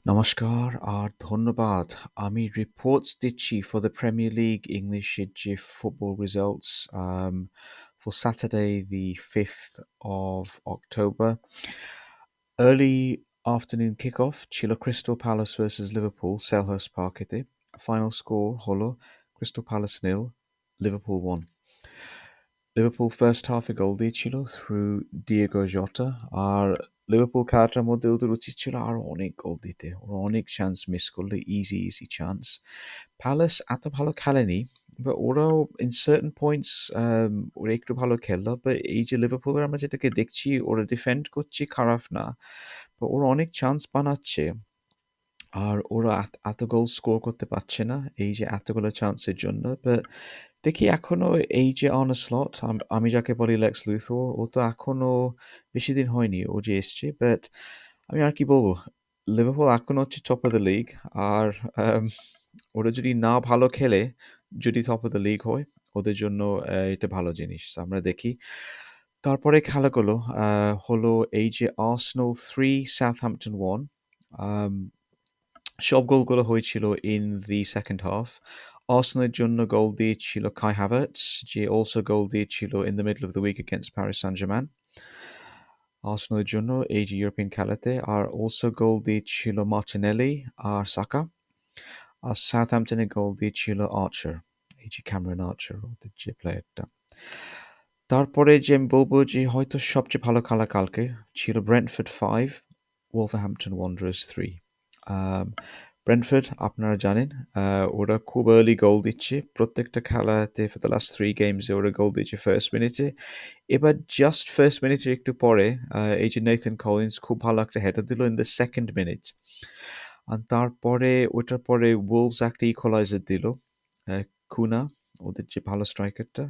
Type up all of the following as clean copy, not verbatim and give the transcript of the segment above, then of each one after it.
নমস্কার আর ধন্যবাদ। আমি রিপোর্টস দিচ্ছি for the Premier League English যে football results for Saturday the 5th of October. Early afternoon kickoff ছিল Crystal Palace versus Liverpool Selhurst Parkete. Final score হলো Crystal Palace 0, Liverpool 1. Liverpool first হাফে গোল দিয়েছিল through Diego জটা আর Liverpool খেলাটার মধ্যে ওদের উচিত ছিল আরও অনেক গোল দিতে ওরা অনেক চান্স মিস করলো ইজি চান্স প্যালেস এত ভালো খেলেনি বা ওরাও ইন সার্টেন পয়েন্টস ওরা একটু ভালো খেললো বা এই যে লিভারপুলের আমরা যেটাকে দেখছি ওরা ডিফেন্ড করছে খারাপ না বা ওরা অনেক চান্স বানাচ্ছে আর ওরা এত গোল স্কোর করতে পারছে না এই যে এতগুলো চান্সের জন্য বাট দেখি এখনো এই যে অন স্লট আমি যাকে বলি লেক্স লুথর ও তো এখনো বেশি দিন হয়নি ও যে এসছে বাট আমি আর কি বলবো লিভারপুল এখনো হচ্ছে টপ অফ দ্য লিগ আর আম, ওরা যদি না ভালো খেলে যদি টপ অফ দ্য লিগ হয় ওদের জন্য এটা ভালো জিনিস So, আমরা দেখি তারপরে খেলাগুলো হলো এই যে আর্সেনাল 3 সাউথহ্যাম্পটন 1 সব গোলগুলো হয়েছিল ইন দি সেকেন্ড হাফ আর্সেনালের জন্য গোল দিয়েছিল কাই হ্যাভার্টস যে অলসো গোল দিয়েছিল in the middle of the week against Paris Saint Germain আর্সেনালের জন্য এই যে ইউরোপিয়ান খেলাতে আর অলসো গোল দিয়েছিল মার্টিনেলি আর সাকা আর সাউথহ্যাম্পটনে গোল দিয়েছিল আর্চার এই যে ক্যামেরন আর্চার ওদের যে প্লেয়ারটা তারপরে যে আমি বলবো যে হয়তো সবচেয়ে ভালো খেলা কালকে ছিল ব্রেন্টফোর্ড 5 ওলভারহ্যাম্পটন ওয়ান্ডারার্স 3 ব্রেন্টফোর্ড আপনারা জানেন ওরা খুব আর্লি গোল দিচ্ছে প্রত্যেকটা খেলাতে ফর দ্য লাস্ট 3 গেমসে ওরা গোল দিচ্ছে ফার্স্ট মিনিটে এবার জাস্ট ফার্স্ট মিনিটের একটু পরে এই যে নেথন কলিন্স খুব ভালো একটা হেডার দিল ইন দ্য সেকেন্ড মিনিট আর তারপরে ওটার পরে ওলভস একটা ইকুয়ালাইজার দিল কুনা ওদের যে ভালো স্ট্রাইকারটা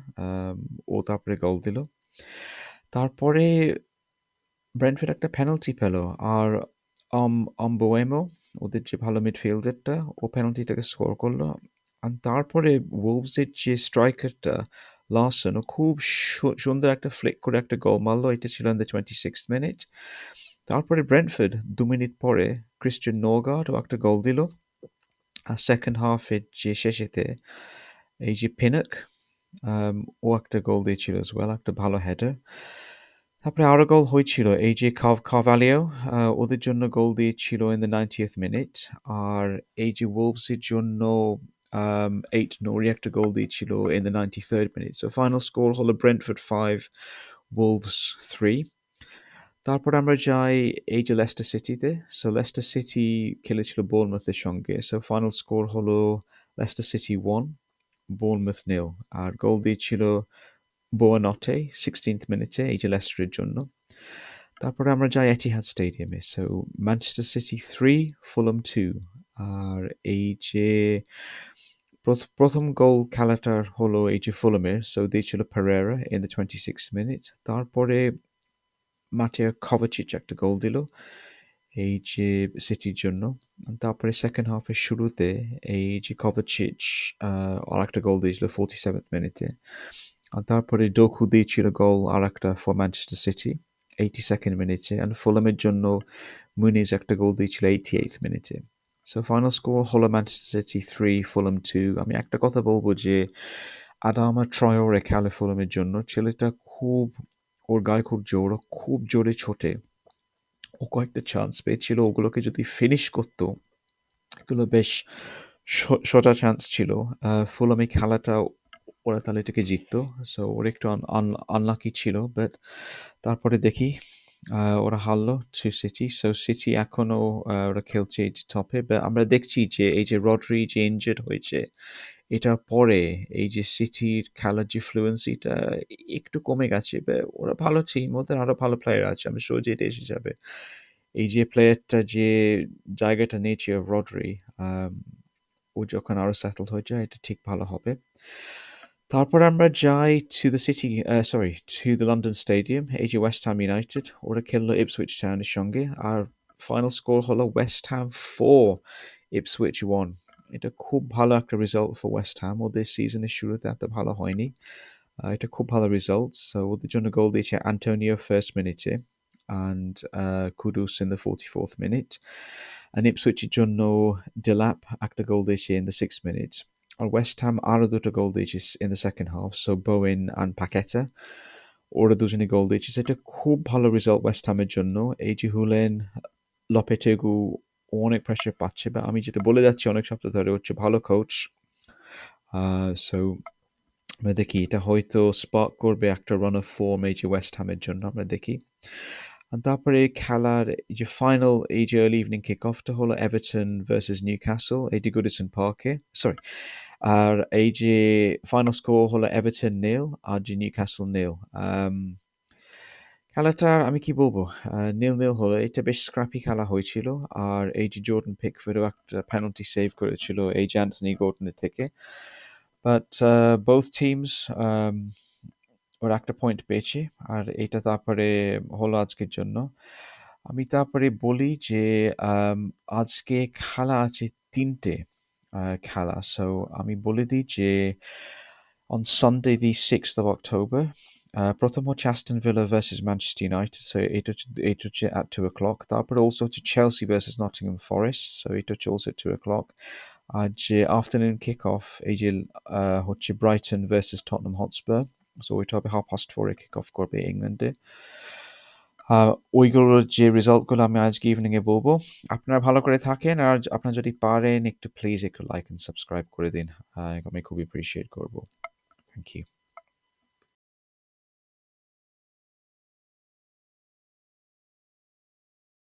ও তারপরে গোল দিল তারপরে ব্রেন্টফোর্ড একটা পেনাল্টি পেল আর অম্বোয়েমো ওদের যে ভালো মিডফিল্ডারটা ও পেনাল্টিটাকে স্কোর করলো আর তারপরে ওলভসের যে স্ট্রাইকারটা লার্সন ও খুব সুন্দর একটা ফ্লিক করে একটা গোল মারলো এটা ছিল ইন দ্য 26th মিনিট তারপরে ব্রেন্টফোর্ড 2 মিনিট পরে ক্রিশ্চিয়ান নোগার্ড ও একটা গোল দিল আর সেকেন্ড হাফের যে শেষেতে এই যে পিনক ও একটা গোল দিয়েছিল as well একটা ভালো হেডার তারপরে আরো গোল হয়েছিল এই যে কাভালিও ওদের জন্য গোল দিয়েছিল ইন দ্য 90th মিনিট আর এই যে ওলভসের জন্য 8 নোরি একটা গোল দিয়েছিল in the 93rd minute so final score হলো ব্রেন্টফোর্ড 5 ওলভস 3 তারপর আমরা যাই এই যে লেস্টার সিটিতে সো লেস্টার সিটি খেলেছিল বোর্নমাউথের সঙ্গে সো ফাইনাল স্কোর হলো লেস্টার সিটি 1 বোর্নমাউথ 0 আর গোল দিয়েছিল বোয়ানটে 16th মিনিটে এই যে লেস্টারের জন্য তারপরে আমরা যাই এটিহাদ স্টেডিয়ামে সো ম্যানচেস্টার সিটি 3 ফুলহাম 2 আর এই যে প্রথম গোল খেলাটার হলো এই যে ফুলহামের সো দিয়েছিল Perera in the 26th minute তারপরে মাটিয়া কভাচিচ একটা গোল দিল এই যে সিটির জন্য তারপরে সেকেন্ড হাফের শুরুতে এই যে কভাচিচ আর একটা গোল দিয়েছিল 47th মিনিটে আর তারপরে ডোকু দিয়েছিল গোল আর একটা ফর ম্যানচেস্টার সিটি 82nd মিনিটে অ্যান্ড ফুলামের জন্য মুনিজ একটা গোল দিয়েছিল 88th মিনিটে সো ফাইনাল স্কোর হলো ম্যানচেস্টার সিটি 3 ফুলাম 2 আমি একটা কথা বলবো যে আদামা ট্রয়োরে খেলে ফুলামের জন্য ছেলেটা খুব ওর গায়ে খুব জোর খুব জোরে ছোটে ও কয়েকটা চান্স পেয়েছিল ওগুলোকে যদি ফিনিশ করতো এগুলো বেশ সোজা চান্স ছিল ফুলামি খেলাটা ওরা তাহলে এটাকে জিততো সো ওর একটু আনলাকি ছিল বাট তারপরে দেখি ওরা হারলো টু সিটি সো সিটি এখনো ওরা খেলছে এই যে টপে আমরা দেখছি যে এই যে রড্রি যে ইনজেড হয়েছে এটার পরে এই যে সিটির খেলার যে ফ্লুয়েন্সিটা একটু কমে গেছে ওরা ভালো টিম ওদের আরো ভালো প্লেয়ার আছে আমি শিওর যে এটা এসে যাবে এই যে প্লেয়ারটা যে জায়গাটা নিয়েছে রড্রি ও যখন আরো সেটেল হয়ে যায় এটা ঠিক ভালো হবে তারপর আমরা যাই to the city sorry to the London stadium এই যে ওয়েস্ট হ্যাম ইউনাইটেড ওরা খেললো ইপসউইচ টাউনের সঙ্গে আর ফাইনাল স্কোর হলো ওয়েস্ট হ্যাম 4 ইপসউইচ 1 এটা খুব ভালো একটা রেজাল্ট ফর ওয়েস্ট হ্যাম ওদের সিজনের শুরুতে এত ভালো হয়নি এটা খুব ভালো রেজাল্ট সো ওদের জন্য গোল দিয়েছে অ্যান্টোনিও ফার্স্ট মিনিটে and Kudus in the 44th minute. আর ইপসুইচের জন্য ডিল্যাপ একটা গোল দিয়েছে ইন দ্য 6 মিনিটস। আর ওয়েস্ট হ্যাম আরও দুটো গোল দিয়েছে in the second half, so Bowen and Paqueta ওরা দুজনে গোল দিয়েছে। সেটা খুব ভালো রেজাল্ট ওয়েস্ট হ্যামের জন্য। এই যে হুলেন লপেটেগু অনেক প্রেশার পাচ্ছে, বা আমি যেটা বলে যাচ্ছি অনেক সপ্তাহ ধরে হচ্ছে ভালো কোচ। সো আমরা দেখি এটা হয়তো স্পার্ক করবে একটা রান অফ ফর্ম এই যে ওয়েস্ট হ্যামের জন্য, আমরা দেখি। আর তারপরে খেলার এই যে ফাইনাল এই যে আর্লি ইভিনিং কিক অফটা হলো এভারটন ভার্সেস নিউ ক্যাসল, এইটি গুডিসন পার্কে, সরি। আর এই যে ফাইনাল স্কোর হলো এভারটন নীল আর যে নিউ ক্যাসল নীল। খেলাটার আমি কি বলবো, নীল নীল হলো, এটা বেশ স্ক্র্যাপি খেলা হয়েছিল। আর এই যে জর্ডন পিকফোর্ডও একটা পেনাল্টি সেভ করেছিল এই যে অ্যান্থনি গর্ডনের থেকে। বাট বোথ টিমস ওরা একটা পয়েন্ট পেয়েছে। আর এটা তারপরে হলো আজকের জন্য। আমি তারপরে বলি যে আজকে খেলা আছে তিনটে খেলা। সো আমি বলে দিই যে on Sunday the 6th of October, প্রথম হচ্ছে Aston villa versus Manchester United, so এটা হচ্ছে at 2 o'clock। তারপরে অলসো হচ্ছে Chelsea versus Nottingham forest, so এটা হচ্ছে অলসো at 2 o'clock। আর যে আফটারনুন কিক অফ এই যে হচ্ছে ব্রাইটন ভার্সেস টটনহাম হটস্পার, সো ওইটা হবে 4:30 কিক অফ করবে ইংল্যান্ডে। ওইগুলোর যে রেজাল্টগুলো আমি আজকে ইভিনিংয়ে বলবো। আপনারা ভালো করে থাকেন, আর আপনারা যদি পারেন একটু প্লিজ একটু লাইক অ্যান্ড সাবস্ক্রাইব করে দিন, আমি খুবই অ্যাপ্রিসিয়েট করবো। Thank you.